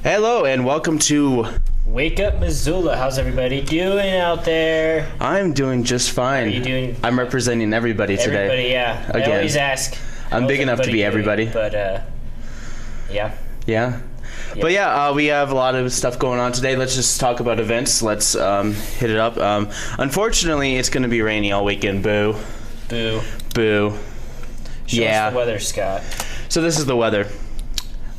Hello and welcome to Wake Up Missoula. How's everybody doing out there? I'm doing just fine. How are you doing? I'm representing everybody today. Everybody, yeah. Again. I always ask. I'm big enough to be everybody. But, yeah. Yeah. But yeah, we have a lot of stuff going on today. Let's just talk about events. Let's hit it up. Unfortunately, it's going to be rainy all weekend. Boo. Boo. Boo. Show us the weather, Scott. So this is the weather.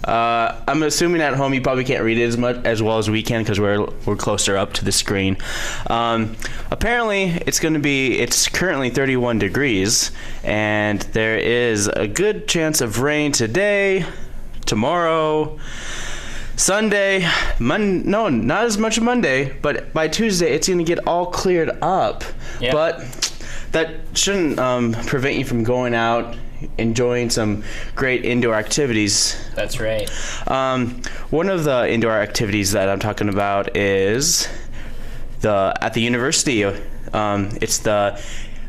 I'm assuming at home you probably can't read it as well as we can because we're closer up to the screen. Apparently, it's currently 31 degrees, and there is a good chance of rain today, tomorrow, Sunday, no, not as much Monday, but by Tuesday it's going to get all cleared up. Yep. But that shouldn't prevent you from going out, enjoying some great indoor activities. That's right. One of the indoor activities that I'm talking about is at the university. It's the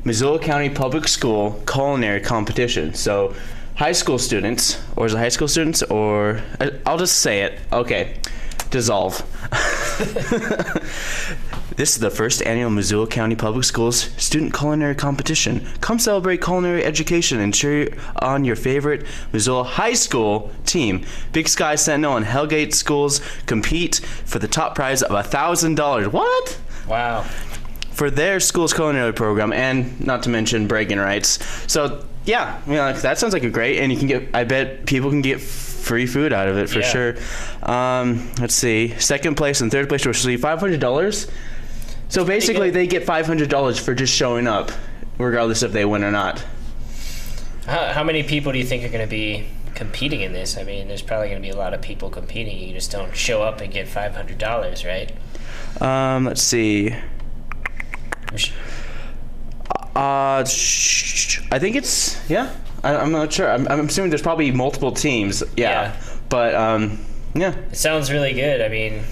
Missoula County Public School Culinary Competition. So high school students, or is it high school students, or I'll just say it. Okay, dissolve. This is the first annual Missoula County Public Schools Student Culinary Competition. Come celebrate culinary education and cheer on your favorite Missoula High School team. Big Sky Sentinel and Hellgate schools compete for the top prize of $1,000. What? Wow. For their school's culinary program, and not to mention bragging rights. So yeah, that sounds like a great, and I bet people can get free food out of it for sure. Let's see, second place and third place will receive $500. So basically, they get $500 for just showing up, regardless if they win or not. How many people do you think are going to be competing in this? I mean, there's probably going to be a lot of people competing. You just don't show up and get $500, right? Let's see. I think it's, I'm not sure. I'm assuming there's probably multiple teams. Yeah. But, yeah. It sounds really good. I mean,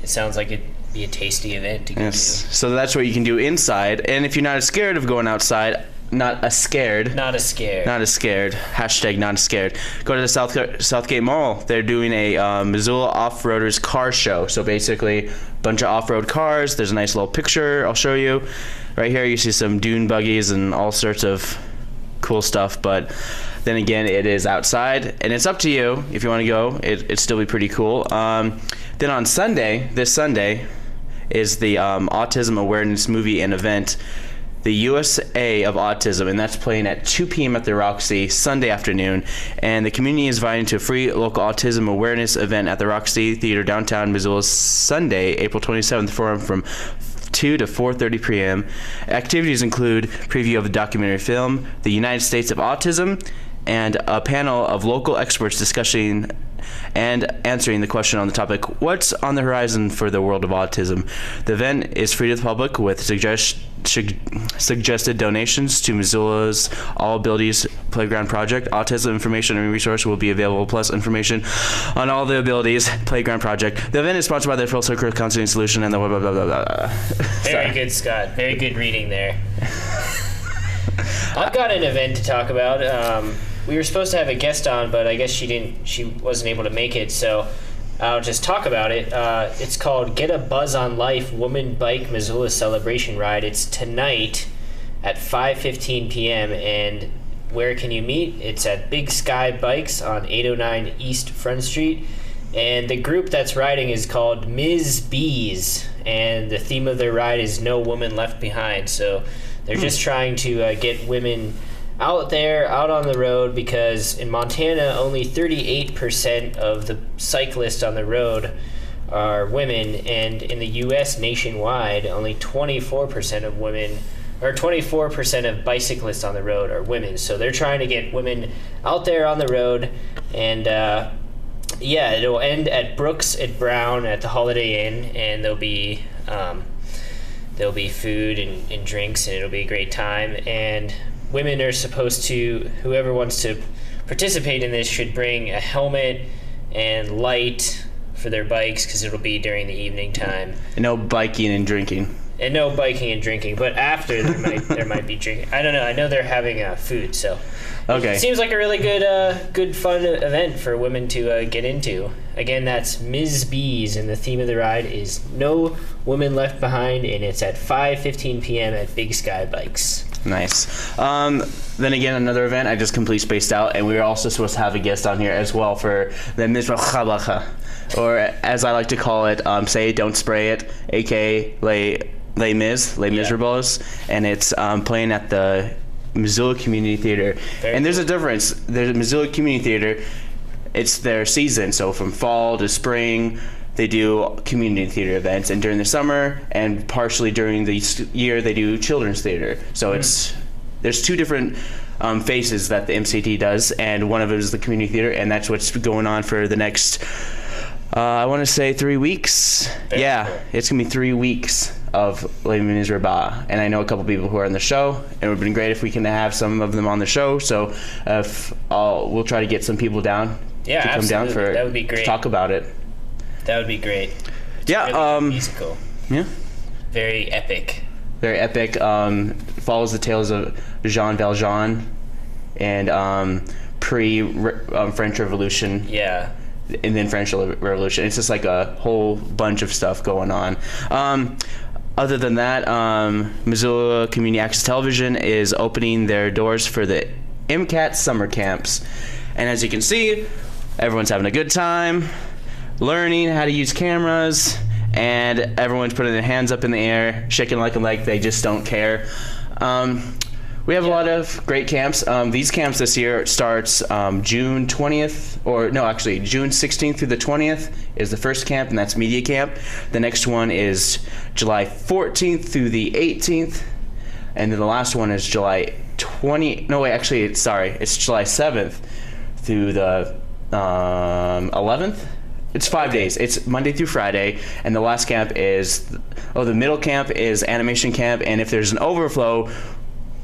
it sounds like it'd be a tasty event to go to. So that's what you can do inside. And if you're not as scared of going outside, not as scared. Hashtag not as scared. Go to the Southgate Mall. They're doing a Missoula Off-Roaders car show. So basically, a bunch of off-road cars. There's a nice little picture I'll show you. Right here, you see some dune buggies and all sorts of cool stuff. But then again, it is outside, and it's up to you if you want to go. It'd still be pretty cool. Then on this Sunday, is the Autism Awareness Movie and Event, the USA of Autism, and that's playing at 2 p.m. at the Roxy Sunday afternoon. And the community is invited to a free local autism awareness event at the Roxy Theater downtown Missoula Sunday, April 27th, from 2 to 4:30 p.m. Activities include preview of the documentary film, The United States of Autism, and a panel of local experts discussing and answering the question on the topic, what's on the horizon for the world of autism? The event is free to the public with suggested donations to Missoula's All Abilities Playground Project. Autism information and resource will be available, plus information on All the Abilities Playground Project. The event is sponsored by the Full Circle Counseling Solution and the blah, blah, blah, blah, blah. Very good, Scott. Very good reading there. I've got an event to talk about. We were supposed to have a guest on, but I guess she wasn't able to make it, so I'll just talk about it. It's called Get a Buzz on Life Woman Bike Missoula Celebration Ride. It's tonight at 5:15 p.m., and where can you meet? It's at Big Sky Bikes on 809 East Front Street, and the group that's riding is called Ms. Bees, and the theme of their ride is No Woman Left Behind, so they're just trying to get women out on the road, because in Montana, only 38% of the cyclists on the road are women, and in the U.S. nationwide, only 24% of women, or 24% of bicyclists on the road are women. So they're trying to get women out there on the road, and it'll end at Brooks at Brown at the Holiday Inn, and there'll be food and drinks, and it'll be a great time. And women are supposed to, whoever wants to participate in this should bring a helmet and light for their bikes, because it'll be during the evening time. And no biking and drinking. And no biking and drinking, but after there might be drinking. I don't know. I know they're having food, so Okay. It seems like a really good fun event for women to get into. Again, that's Ms. B's, and the theme of the ride is No Women Left Behind, and it's at 5:15 p.m. at Big Sky Bikes. Nice. Then again, another event I just completely spaced out, and we were also supposed to have a guest on here as well for the Mizracha, or as I like to call it, Say It, Don't Spray It, aka Les Miserables, and it's playing at the Missoula Community Theater. And there's a difference. There's a Missoula Community Theater. It's their season, so from fall to spring, they do community theater events, and during the summer and partially during the year, they do children's theater. So there's two different phases that the MCT does, and one of it is the community theater, and that's what's going on for the next, I want to say 3 weeks. It's going to be 3 weeks of Les Miserables, and I know a couple people who are on the show, and it would have been great if we can have some of them on the show, so we'll try to get some people down to come down for that would be great. To talk about it. That would be great. It's really musical. Yeah. Very epic. Very epic. Follows the tales of Jean Valjean and pre-French Revolution. Yeah. And then French Revolution. It's just like a whole bunch of stuff going on. Other than that, Missoula Community Access Television is opening their doors for the MCAT summer camps. And as you can see, everyone's having a good time, learning how to use cameras, and everyone's putting their hands up in the air, shaking like they just don't care. We have a lot of great camps. These camps this year starts June 20th, June 16th through the 20th is the first camp, and that's media camp. The next one is July 14th through the 18th, and then the last one is July 7th through the 11th. It's 5 days. It's Monday through Friday, and the last camp is, the middle camp is animation camp, and if there's an overflow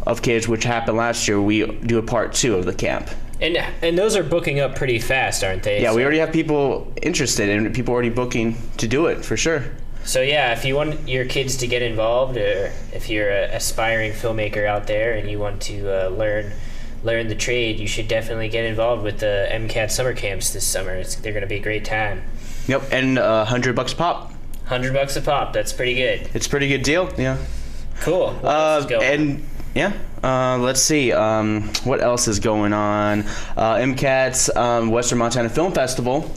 of kids, which happened last year, we do a part 2 of the camp. And those are booking up pretty fast, aren't they? Yeah, we already have people interested, and people already booking to do it, for sure. So yeah, if you want your kids to get involved, or if you're an aspiring filmmaker out there and you want to learn the trade, you should definitely get involved with the MCAT summer camps this summer. They're going to be a great time. Yep, and $100 a pop. $100 a pop. That's pretty good. It's a pretty good deal. Yeah. Cool. What else is going on? Let's see. What else is going on? MCAT's Western Montana Film Festival.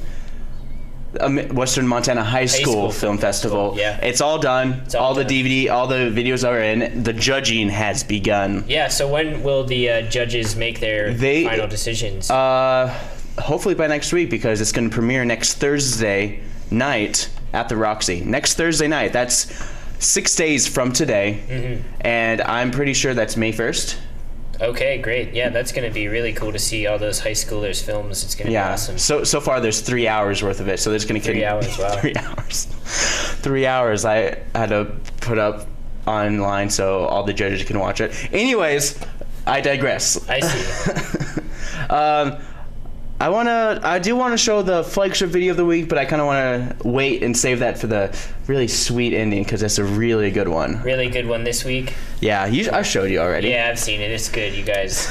Western Montana High School Film Festival. Yeah. It's all done. All the DVD, all the videos are in. The judging has begun. Yeah, so when will the judges make their final decisions? Hopefully by next week, because it's going to premiere next Thursday night at the Roxy. Next Thursday night. That's 6 days from today. Mm-hmm. And I'm pretty sure that's May 1st. Okay, great. Yeah, that's going to be really cool to see all those high schoolers' films. It's going to be awesome. So far there's 3 hours worth of it. So there's going to 3 hours, wow. 3 hours. 3 hours I had to put up online so all the judges can watch it. Anyways, I digress. I see. I do want to show the flagship video of the week, but I kind of want to wait and save that for the really sweet ending, because it's a really good one. Really good one this week? Yeah, I showed you already. Yeah, I've seen it. It's good, you guys.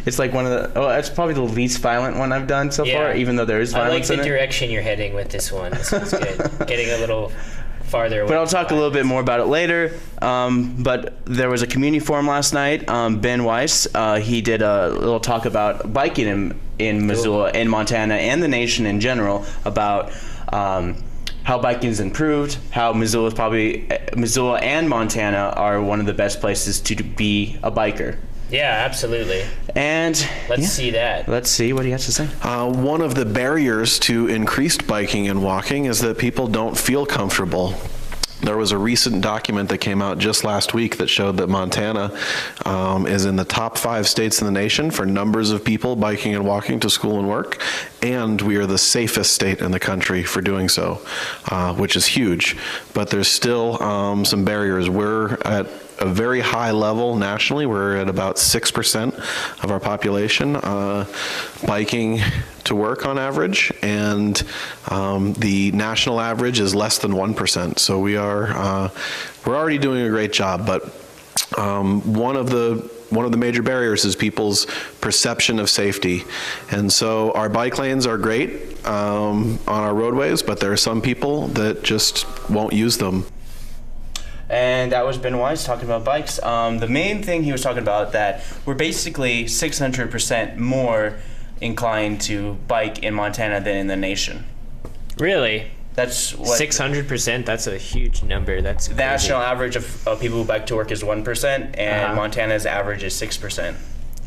It's like it's probably the least violent one I've done so far, even though there is violence in it. I like the direction you're heading with this one. This one's good. Getting a little farther away. But I'll talk a little bit more about it later. But there was a community forum last night. Ben Weiss, he did a little talk about biking in Missoula and Montana and the nation in general, about how biking's improved, how Missoula and Montana are one of the best places to be a biker. Yeah, absolutely. And let's see that. Let's see what he has to say. One of the barriers to increased biking and walking is that people don't feel comfortable. There was a recent document that came out just last week that showed that Montana is in the top 5 states in the nation for numbers of people biking and walking to school and work, and we are the safest state in the country for doing so, which is huge. But there's still some barriers. We're at a very high level nationally. We're at about 6% of our population biking to work on average, and the national average is less than 1%. So we're already doing a great job. But one of the one of the major barriers is people's perception of safety. And so our bike lanes are great on our roadways, but there are some people that just won't use them. And that was Ben Wise talking about bikes. The main thing he was talking about, that we're basically 600% more inclined to bike in Montana than in the nation. Really? That's what 600%. That's a huge number. That's the crazy. national average of people who bike to work is 1%, and Montana's average is 6%.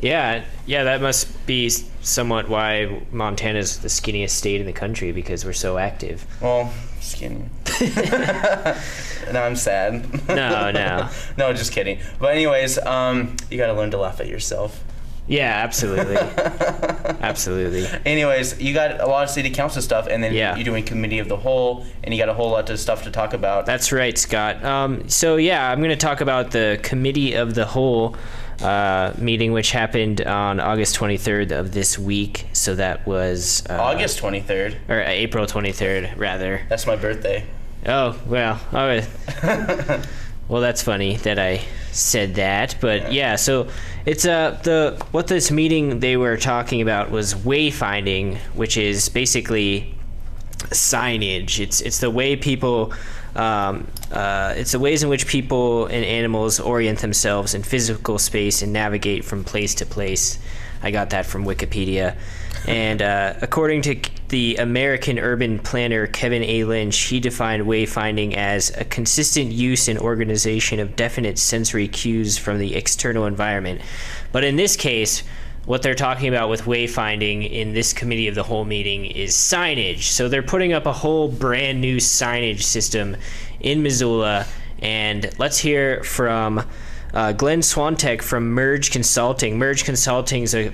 Yeah, that must be somewhat why Montana's the skinniest state in the country, because we're so active. Well, skinny. No, I'm sad. No. No, just kidding. But anyways, you gotta learn to laugh at yourself. Yeah, absolutely. Absolutely. Anyways, you got a lot of city council stuff, and then you're doing committee of the whole, and you got a whole lot of stuff to talk about. That's right, Scott. So yeah, I'm going to talk about the committee of the whole meeting, which happened on August 23rd of this week. So that was August 23rd, or April 23rd, rather. That's my birthday. Oh well, all right. Well, that's funny that I said that, but yeah. So it's what this meeting they were talking about was wayfinding, which is basically signage. It's the way people. It's the ways in which people and animals orient themselves in physical space and navigate from place to place. I got that from Wikipedia. And according to the American urban planner Kevin A. Lynch, he defined wayfinding as a consistent use and organization of definite sensory cues from the external environment. But in this case, what they're talking about with wayfinding in this committee of the whole meeting is signage. So they're putting up a whole brand new signage system in Missoula. And let's hear from Glenn Swantek from Merge Consulting. Merge Consulting is a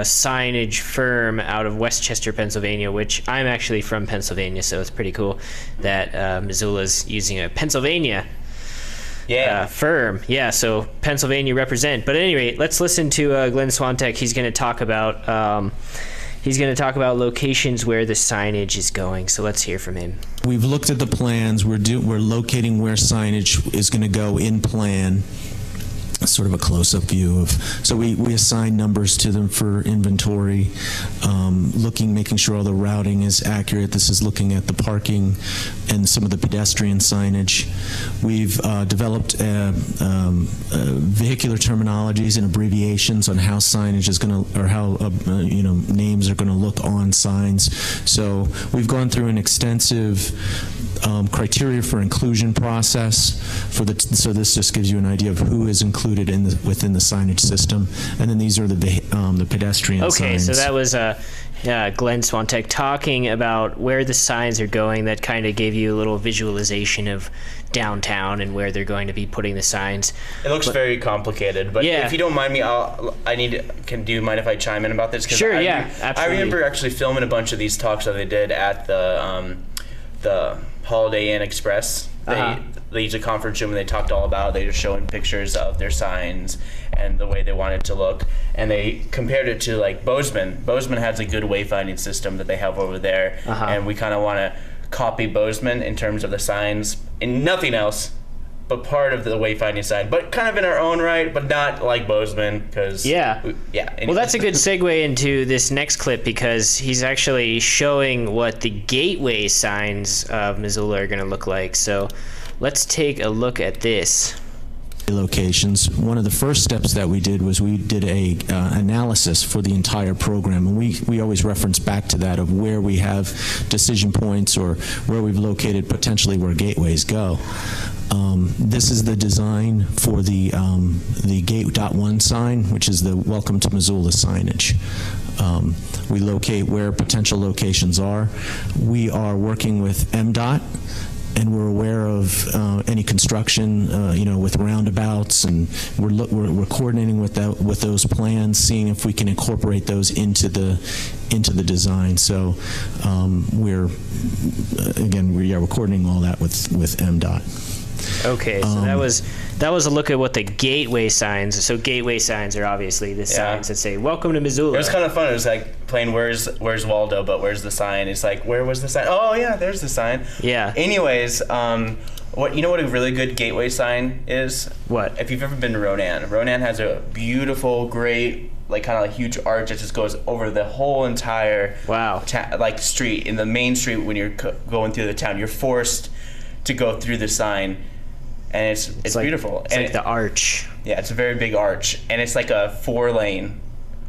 signage firm out of Westchester, Pennsylvania, which I'm actually from Pennsylvania, so it's pretty cool that Missoula's using a Pennsylvania firm. Yeah, so Pennsylvania represent. But at any rate, let's listen to Glenn Swantek. He's going to talk about locations where the signage is going. So let's hear from him. We've looked at the plans. We're locating where signage is going to go in plan. Sort of a close-up view of, so we assign numbers to them for inventory, making sure all the routing is accurate. This is looking at the parking and some of the pedestrian signage. We've developed vehicular terminologies and abbreviations on how signage is going to, or how names are going to look on signs. So we've gone through an extensive criteria for inclusion process so this just gives you an idea of who is included within the signage system, and then these are the pedestrian signs. Okay, so that was Glenn Swantek talking about where the signs are going. That kind of gave you a little visualization of downtown and where they're going to be putting the signs. It looks very complicated, but if you don't mind me, do you mind if I chime in about this? Sure, absolutely. I remember actually filming a bunch of these talks that they did at the Holiday Inn Express. They used a conference room and they talked all about it. They were showing pictures of their signs and the way they want it to look. And they compared it to like Bozeman. Bozeman has a good wayfinding system that they have over there. And we kind of want to copy Bozeman in terms of the signs and nothing else but part of the wayfinding sign, but kind of in our own right, but not like Bozeman, because Well, that's a good segue into this next clip, because he's actually showing what the gateway signs of Missoula are going to look like. So let's take a look at this. Locations. One of the first steps that we did was we did a analysis for the entire program, and we always reference back to that of where we have decision points or where we've located potentially where gateways go. This is the design for the Gate.1 sign, which is the Welcome to Missoula signage. We locate where potential locations are. We are working with MDOT, and we're aware of any construction, with roundabouts, and we're coordinating with those plans, seeing if we can incorporate those into the design. So we're coordinating all that with MDOT. Okay, so that was a look at what the gateway signs. So gateway signs are obviously the signs that say "Welcome to Missoula." It was kind of fun. It was like playing "Where's Waldo," but where's the sign? It's like, where was the sign? Oh yeah, there's the sign. Yeah. Anyways, what a really good gateway sign is? What? If you've ever been to Ronan has a beautiful, great, like kind of like huge arch that just goes over the whole entire street. In the main street, when you're going through the town, you're forced to go through the sign. And it's like, beautiful. It's like the arch. Yeah, it's a very big arch, and it's like a 4-lane.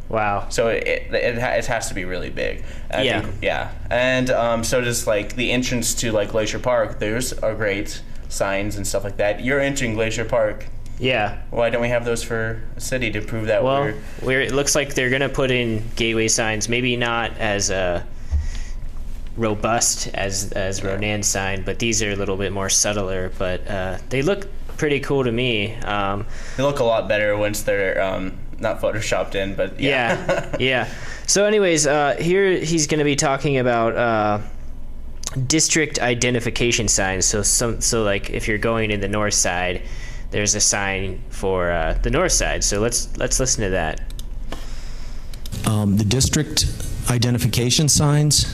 Wow. So it has to be really big. I think, yeah. And so just like the entrance to like Glacier Park, there's are great signs and stuff like that. You're entering Glacier Park. Yeah. Why don't we have those for a city to prove that it looks like they're gonna put in gateway signs, maybe not as robust as Ronan's sign, but these are a little bit more subtler, but they look pretty cool to me. They look a lot better once they're not photoshopped in, but yeah. So anyways, here he's going to be talking about district identification signs. So like if you're going in the north side, there's a sign for the north side. So let's listen to that. The district identification signs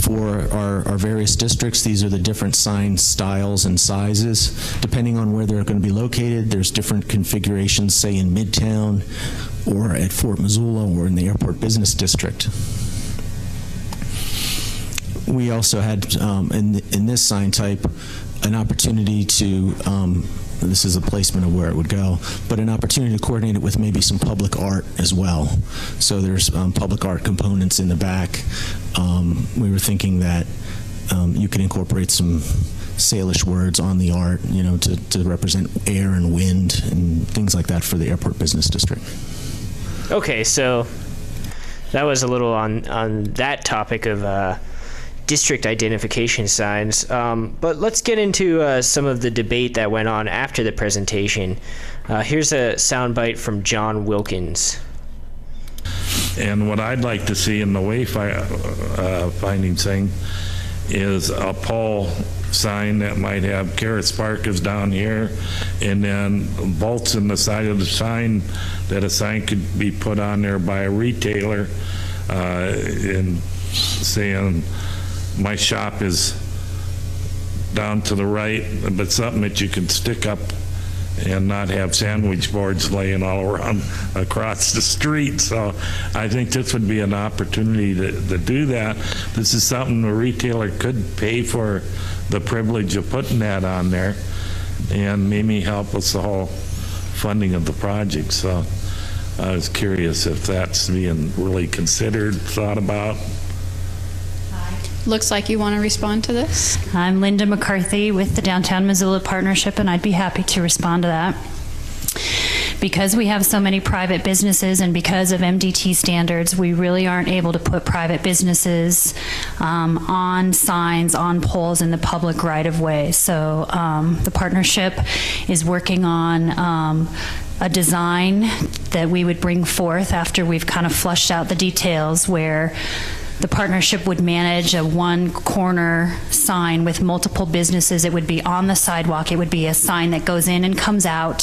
for our various districts, these are the different sign styles and sizes. Depending on where they're going to be located, there's different configurations, say in Midtown or at Fort Missoula or in the Airport Business District. We also had, in this sign type, an opportunity to this is a placement of where it would go, but an opportunity to coordinate it with maybe some public art as well. So there's public art components in the back. We were thinking that you could incorporate some Salish words on the art, to represent air and wind and things like that for the Airport Business District. Okay, so that was a little on that topic of district identification signs, but let's get into some of the debate that went on after the presentation. Here's a soundbite from John Wilkins. And what I'd like to see in the wayfinding thing is a pole sign that might have Carrots Park is down here, and then bolts in the side of the sign that a sign could be put on there by a retailer and saying, my shop is down to the right, but something that you can stick up and not have sandwich boards laying all around across the street. So I think this would be an opportunity to do that. This is something the retailer could pay for the privilege of putting that on there and maybe help with the whole funding of the project. So I was curious if that's being really considered, thought about. Looks like you want to respond to this. I'm Linda McCarthy with the Downtown Missoula Partnership, and I'd be happy to respond to that. Because we have so many private businesses and because of MDT standards, we really aren't able to put private businesses on signs, on poles in the public right-of-way. So the partnership is working on a design that we would bring forth after we've kind of flushed out the details, where the partnership would manage a one-corner sign with multiple businesses. It would be on the sidewalk. It would be a sign that goes in and comes out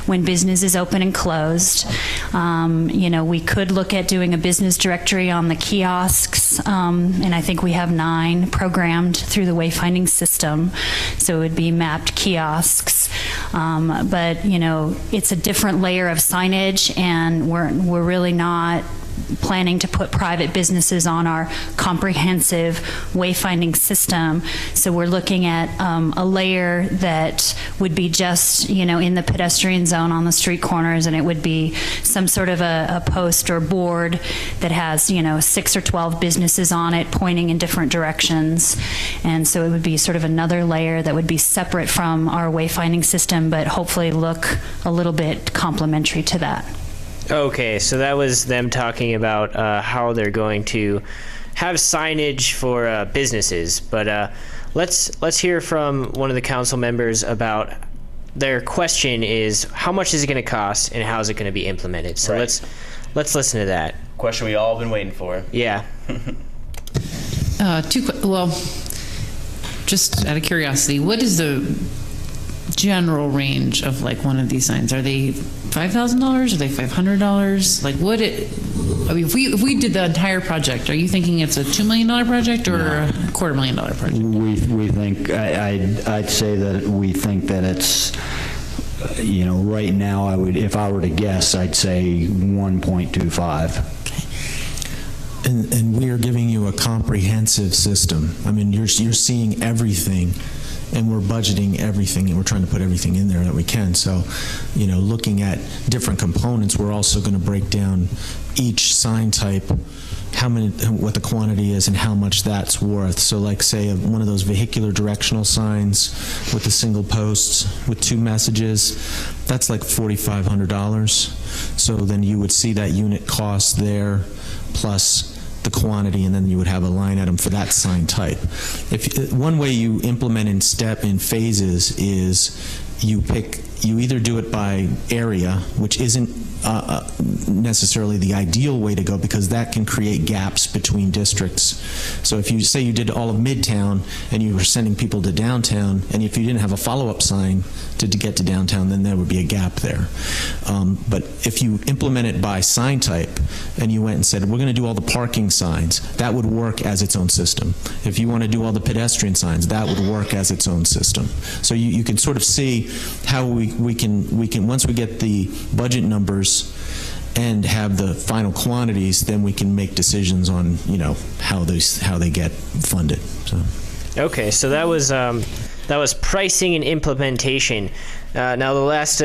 when business is open and closed. We could look at doing a business directory on the kiosks, and I think we have 9 programmed through the Wayfinding system. So it would be mapped kiosks. But it's a different layer of signage, and we're really not planning to put private businesses on our comprehensive wayfinding system. So we're looking at a layer that would be just, in the pedestrian zone on the street corners, and it would be some sort of a post or board that has, 6 or 12 businesses on it pointing in different directions. And so it would be sort of another layer that would be separate from our wayfinding system, but hopefully look a little bit complementary to that. Okay, so that was them talking about how they're going to have signage for businesses. But let's hear from one of the council members about their question is, how much is it going to cost and how is it going to be implemented? So let's listen to that. Question we all been waiting for. Yeah. Just out of curiosity, what is the general range of like one of these signs? Are they $5,000? Are they $500? Like what I mean, if we did the entire project, are you thinking it's a $2 million project or a $250,000 project? We think, I'd say that we think that it's, right now if I were to guess, I'd say 1.25. And we are giving you a comprehensive system. I mean, you're seeing everything, and we're budgeting everything, and we're trying to put everything in there that we can. So, looking at different components, we're also going to break down each sign type, what the quantity is and how much that's worth. So like say one of those vehicular directional signs with the single posts with 2 messages, that's like $4,500. So then you would see that unit cost there plus the quantity, and then you would have a line item for that sign type. One way you implement in phases is you either do it by area, which isn't necessarily the ideal way to go because that can create gaps between districts. So if you say you did all of Midtown and you were sending people to downtown, and if you didn't have a follow-up sign to get to downtown, then there would be a gap there. But if you implement it by sign type and you went and said, we're going to do all the parking signs, that would work as its own system. If you want to do all the pedestrian signs, that would work as its own system. So you can sort of see how we can once we get the budget numbers and have the final quantities, then we can make decisions on how they get funded. So. Okay, so that was pricing and implementation. Now the last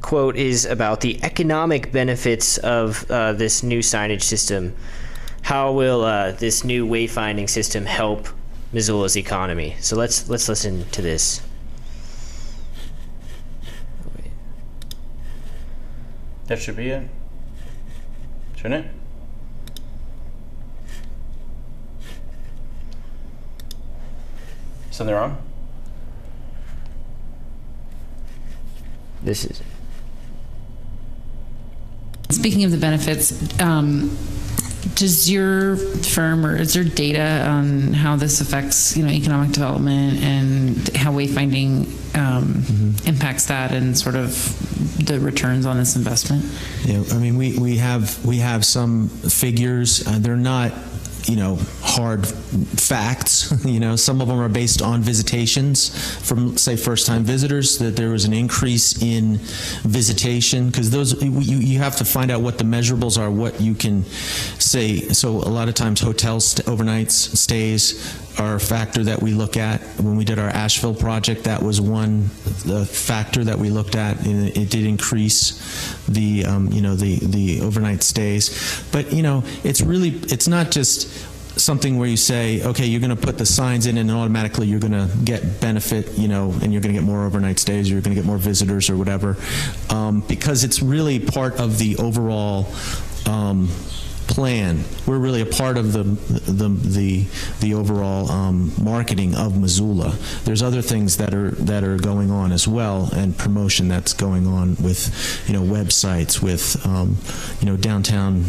quote is about the economic benefits of this new signage system. How will this new wayfinding system help Missoula's economy? So let's listen to this. That should be it. Shouldn't it? Something wrong? This is. Speaking of the benefits, does your firm or is there data on how this affects economic development and how wayfinding impacts that and sort of the returns on this investment? Yeah, I mean we have some figures. They're not hard facts. Some of them are based on visitations from, say, first-time visitors, that there was an increase in visitation, because those you have to find out what the measurables are, what you can say. So a lot of times hotels, overnight stays are a factor that we look at. When we did our Asheville project, that was one factor that we looked at, and it did increase the the overnight stays. But it's not just something where you say, okay, you're going to put the signs in and automatically you're going to get benefit, and you're going to get more overnight stays, or you're going to get more visitors or whatever, because it's really part of the overall plan. We're really a part of the overall marketing of Missoula. There's other things that are going on as well, and promotion that's going on with websites, with downtown,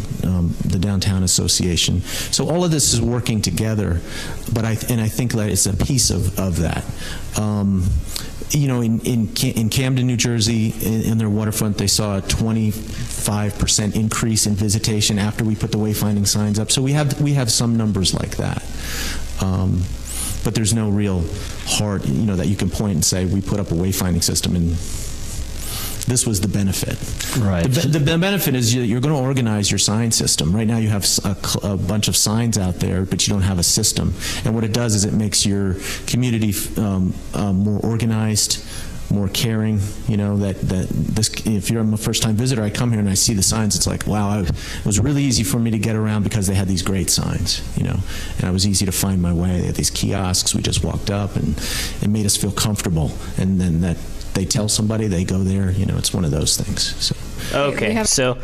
the Downtown Association. So all of this is working together, but I think that it's a piece of that. In Camden, New Jersey, in their waterfront, they saw a 25% increase in visitation after we put the wayfinding signs up. So we have some numbers like that, but there's no real hard, that you can point and say we put up a wayfinding system and this was the benefit. Right. The benefit is you're going to organize your sign system. Right now you have a bunch of signs out there, but you don't have a system. And what it does is it makes your community more organized, more caring. If you're a first-time visitor, I come here and I see the signs. It's like, wow, it was really easy for me to get around because they had these great signs, and it was easy to find my way. They had these kiosks. We just walked up, and it made us feel comfortable. And then that. They tell somebody, they go there, it's one of those things. So. Okay, so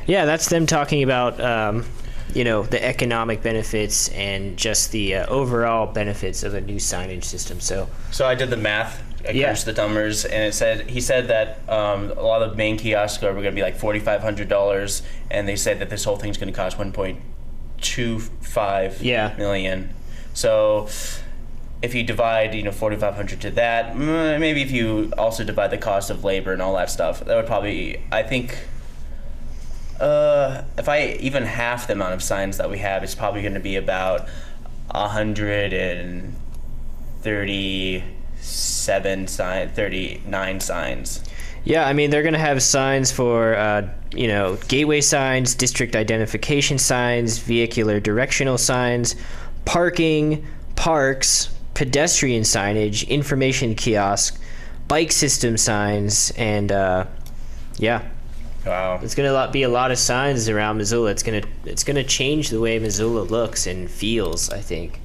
yeah, that's them talking about, the economic benefits and just the overall benefits of a new signage system. So I did the math, I crunched the numbers, and he said that a lot of the main kiosks are going to be like $4,500, and they said that this whole thing's going to cost $1.25 million. So if you divide, $4,500 to that, maybe if you also divide the cost of labor and all that stuff, that would probably, I think, if I even half the amount of signs that we have, it's probably going to be about 39 signs. Yeah, I mean, they're going to have signs for, gateway signs, district identification signs, vehicular directional signs, parking, parks, pedestrian signage, information kiosk, bike system signs, and, Wow. It's going to be a lot of signs around Missoula. It's going to change the way Missoula looks and feels, I think.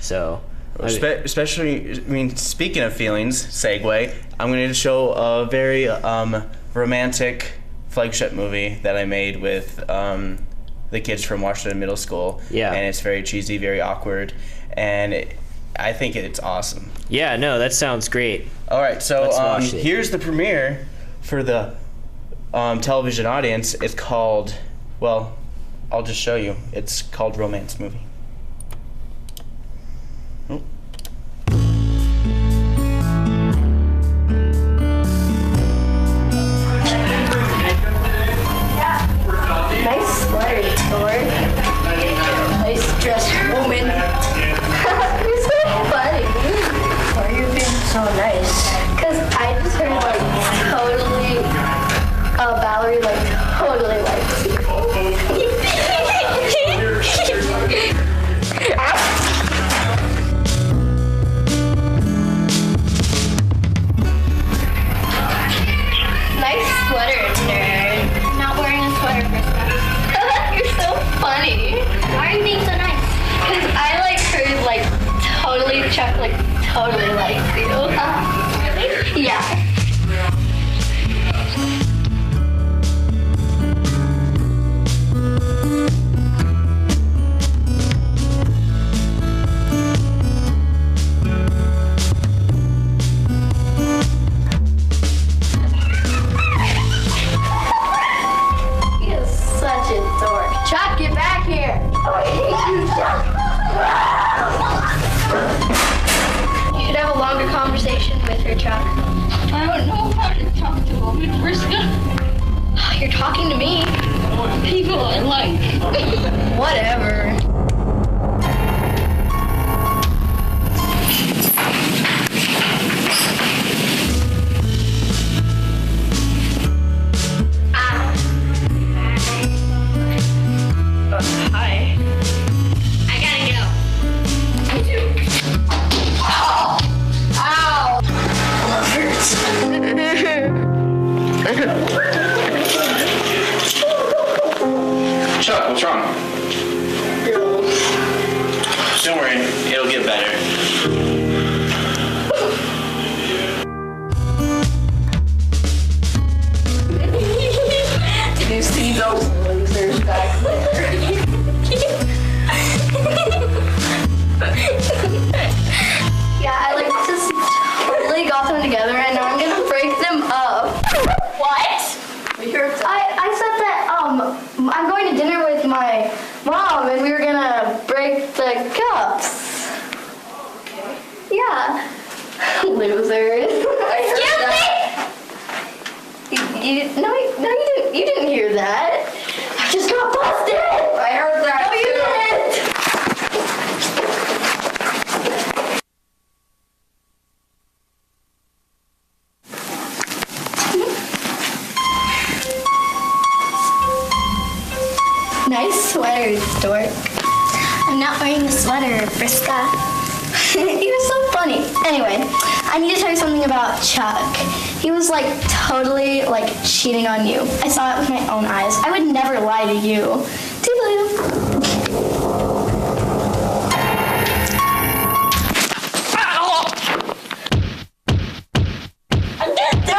So... Especially, speaking of feelings, segue, I'm going to show a very romantic flagship movie that I made with the kids from Washington Middle School. Yeah. And it's very cheesy, very awkward, and I think it's awesome. Yeah, no, that sounds great. All right, so Let's here's the premiere for the television audience. It's called, well, I'll just show you. It's called Romance Movie. Nice sweater, Thor. Nice dressed woman. You're so funny. Why are you being so nice? Because I just heard Valerie totally likes you. Nice sweater, nerd. Not wearing a sweater for stuff. You're so funny. Why are you being so nice? Because I Chuck totally likes you. Really? Yeah. Chuck, get back here! You should have a longer conversation with her, Chuck. I don't know how to talk to women, Friska. You're talking to me. People I like. Whatever. Hi. I gotta go. Me too. Ow! Ow! That hurts. Chuck, what's wrong? Don't worry, it'll get better. Did you see those losers back there? Yeah, I just totally got them together and now I'm gonna break them up. What? I said that I'm going to dinner with my mom and we were gonna break the cups. Okay. Yeah. Losers. Excuse me? No, you didn't hear that. I just got busted. I heard that. No, you didn't. Nice sweater, dork. I'm not wearing a sweater, Friska. You're so funny. Anyway, I need to tell you something about Chuck. He was totally cheating on you. I saw it with my own eyes. I would never lie to you. I'm gonna do it.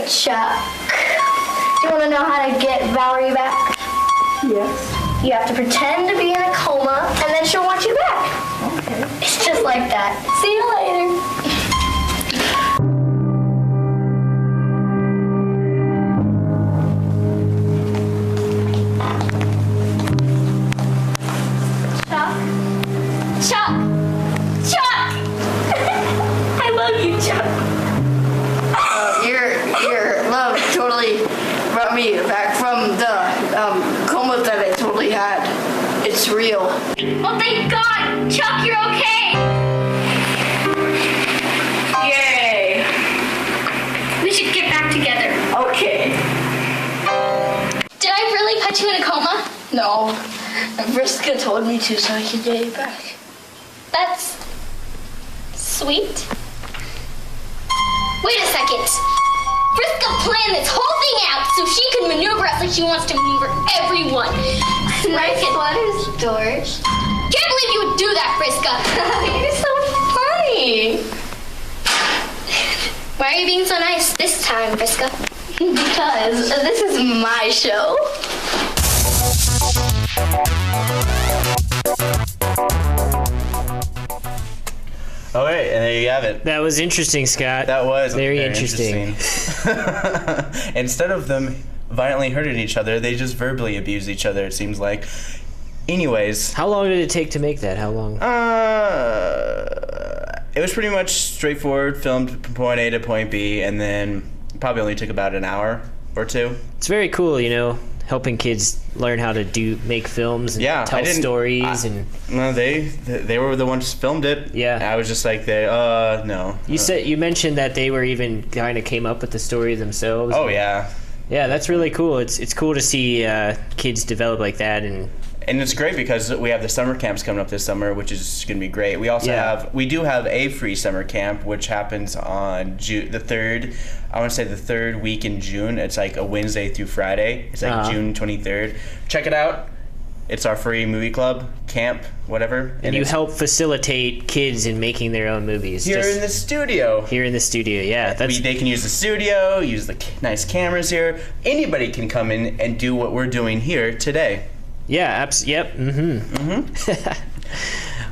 Chuck, do you want to know how to get Valerie back? Yes. You have to pretend to be in a coma, and then she'll want you back. Okay. Oh, thank God! Chuck, you're okay! Yay! We should get back together. Okay. Did I really put you in a coma? No. Vriska told me to, so I could get you back. That's sweet. Wait a second. Vriska planned this whole thing out so she could maneuver us like she wants to maneuver everyone. Nice letters, George. Can't believe you would do that, Vriska. You're so funny. Why are you being so nice this time, Vriska? Because this is my show. All right, and there you have it. That was interesting, Scott. That was very interesting. Instead of them violently hurting each other, they just verbally abuse each other, it seems like. Anyways. How long did it take to make that? How long? It was pretty much straightforward, filmed from point A to point B, and then probably only took about an hour or two. It's very cool, helping kids learn how to make films and tell stories. No, they were the ones who filmed it. Yeah. I was just like, no. You mentioned that they were even kind of came up with the story themselves. Oh, yeah. Yeah, that's really cool. It's cool to see kids develop like that, and it's great because we have the summer camps coming up this summer, which is going to be great. We also we do have a free summer camp, which happens on the 3rd. I want to say the 3rd week in June. It's like a Wednesday through Friday. It's like June 23rd. Check it out. It's our free movie club, camp, whatever. And you help facilitate kids in making their own movies. Here in the studio. Here in the studio, yeah. They can use the studio, use the nice cameras here. Anybody can come in and do what we're doing here today. Yeah, yep.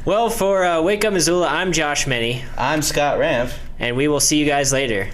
Well, for Wake Up Missoula, I'm Josh Meny. I'm Scott Ramp. And we will see you guys later.